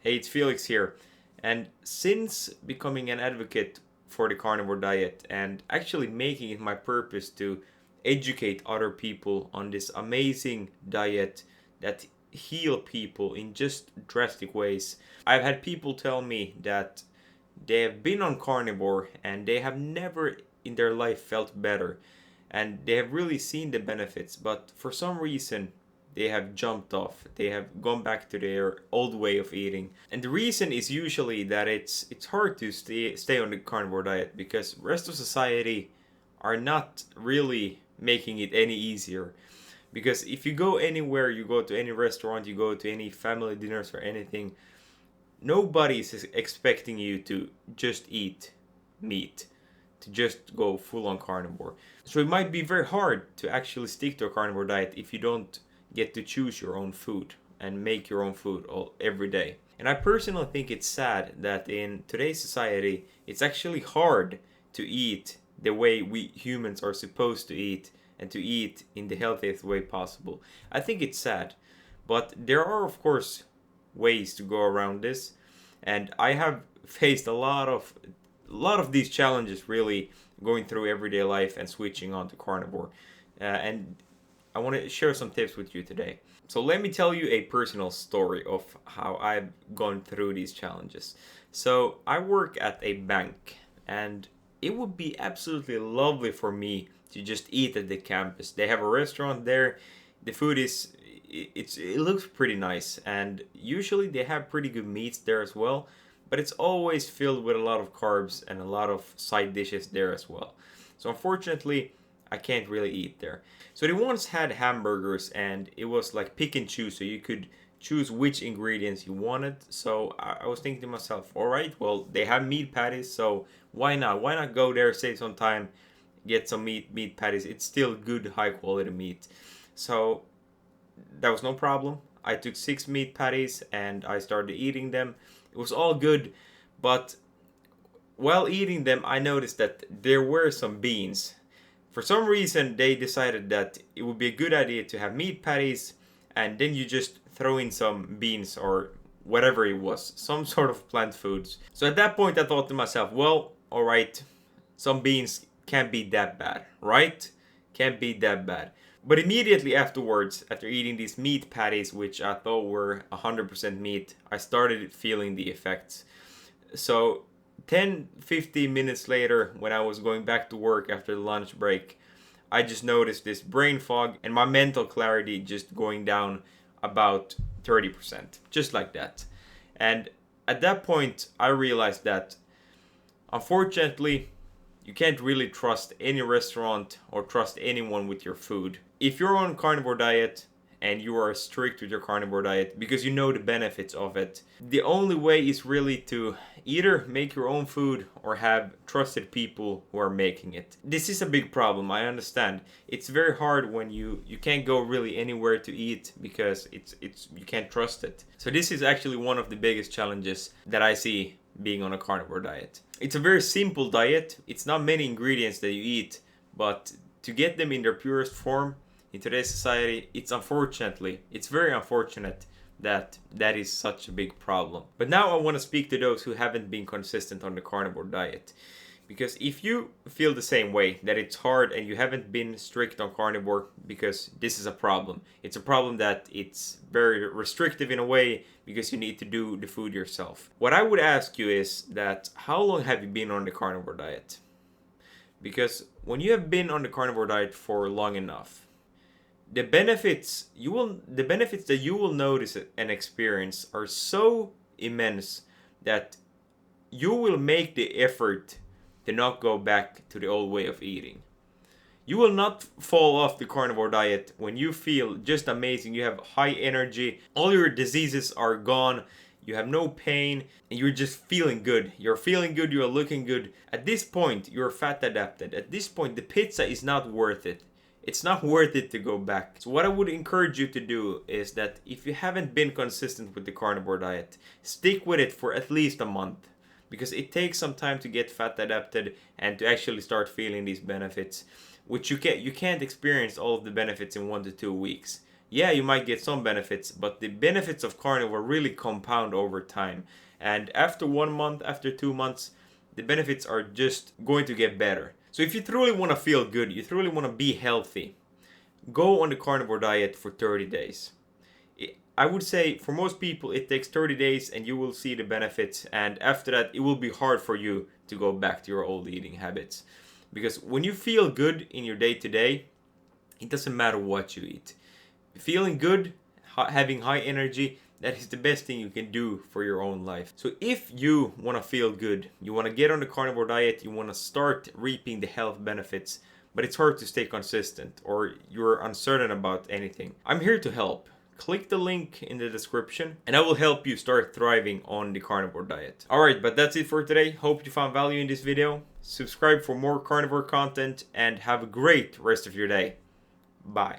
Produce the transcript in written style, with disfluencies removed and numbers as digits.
Hey, it's Felix here. And since becoming an advocate for the carnivore diet and actually making it my purpose to educate other people on this amazing diet that heal people in just drastic ways, I've had people tell me that they have been on carnivore and they have never in their life felt better and they have really seen the benefits, but for some reason they have jumped off. They have gone back to their old way of eating. And the reason is usually that it's hard to stay on the carnivore diet because rest of society are not really making it any easier. Because if you go anywhere, you go to any restaurant, you go to any family dinners or anything, nobody's expecting you to just eat meat, to just go full on carnivore. So it might be very hard to actually stick to a carnivore diet if you don't get to choose your own food and make your own food every day. And I personally think it's sad that in today's society, it's actually hard to eat the way we humans are supposed to eat and to eat in the healthiest way possible. I think it's sad, but there are, of course, ways to go around this, and I have faced a lot of these challenges really going through everyday life and switching on to carnivore. And I want to share some tips with you today. So let me tell you a personal story of how I've gone through these challenges. So I work at a bank, and it would be absolutely lovely for me to just eat at the campus. They have a restaurant there. The food it looks pretty nice, and usually they have pretty good meats there as well, but it's always filled with a lot of carbs and a lot of side dishes there as well. So unfortunately, I can't really eat there. So they once had hamburgers and it was like pick and choose, so you could choose which ingredients you wanted. So I was thinking to myself, all right, well, they have meat patties, so why not? Why not go there, save some time, get some meat patties? It's still good, high quality meat. So that was no problem. I took 6 meat patties and I started eating them. It was all good, but while eating them, I noticed that there were some beans. For some reason, they decided that it would be a good idea to have meat patties and then you just throw in some beans or whatever it was, some sort of plant foods. So at that point, I thought to myself, well, alright, some beans can't be that bad, right? Can't be that bad. But immediately afterwards, after eating these meat patties, which I thought were 100% meat, I started feeling the effects. So 10-15 minutes later, when I was going back to work after the lunch break, I just noticed this brain fog and my mental clarity just going down about 30%, just like that. And at that point, I realized that unfortunately, you can't really trust any restaurant or trust anyone with your food. If you're on carnivore diet and you are strict with your carnivore diet because you know the benefits of it, the only way is really to either make your own food or have trusted people who are making it. This is a big problem, I understand. It's very hard when you can't go really anywhere to eat because it's you can't trust it. So this is actually one of the biggest challenges that I see being on a carnivore diet. It's a very simple diet. It's not many ingredients that you eat, but to get them in their purest form in today's society, it's very unfortunate that that is such a big problem. But now I want to speak to those who haven't been consistent on the carnivore diet. Because if you feel the same way, that it's hard and you haven't been strict on carnivore, because this is a problem. It's a problem that it's very restrictive in a way because you need to do the food yourself. What I would ask you is that how long have you been on the carnivore diet? Because when you have been on the carnivore diet for long enough, the benefits that you will notice and experience are so immense that you will make the effort to not go back to the old way of eating. You will not fall off the carnivore diet when you feel just amazing. You have high energy, all your diseases are gone, you have no pain, and you're just feeling good. You're feeling good, you're looking good. At this point, you're fat adapted. At this point, the pizza is not worth it. It's not worth it to go back. So what I would encourage you to do is that if you haven't been consistent with the carnivore diet, stick with it for at least a month. Because it takes some time to get fat adapted and to actually start feeling these benefits, which you can't experience all of the benefits in 1 to 2 weeks. yeah, you might get some benefits, but the benefits of carnivore really compound over time. And after 1 month, after 2 months, the benefits are just going to get better. So if you truly want to feel good, you truly want to be healthy, go on the carnivore diet for 30 days. I would say for most people it takes 30 days and you will see the benefits, and after that it will be hard for you to go back to your old eating habits. Because when you feel good in your day to day, it doesn't matter what you eat. Feeling good, having high energy, that is the best thing you can do for your own life. So if you want to feel good, you want to get on the carnivore diet, you want to start reaping the health benefits, but it's hard to stay consistent or you're uncertain about anything, I'm here to help. Click the link in the description and I will help you start thriving on the carnivore diet. Alright, but that's it for today. Hope you found value in this video. Subscribe for more carnivore content and have a great rest of your day. Bye.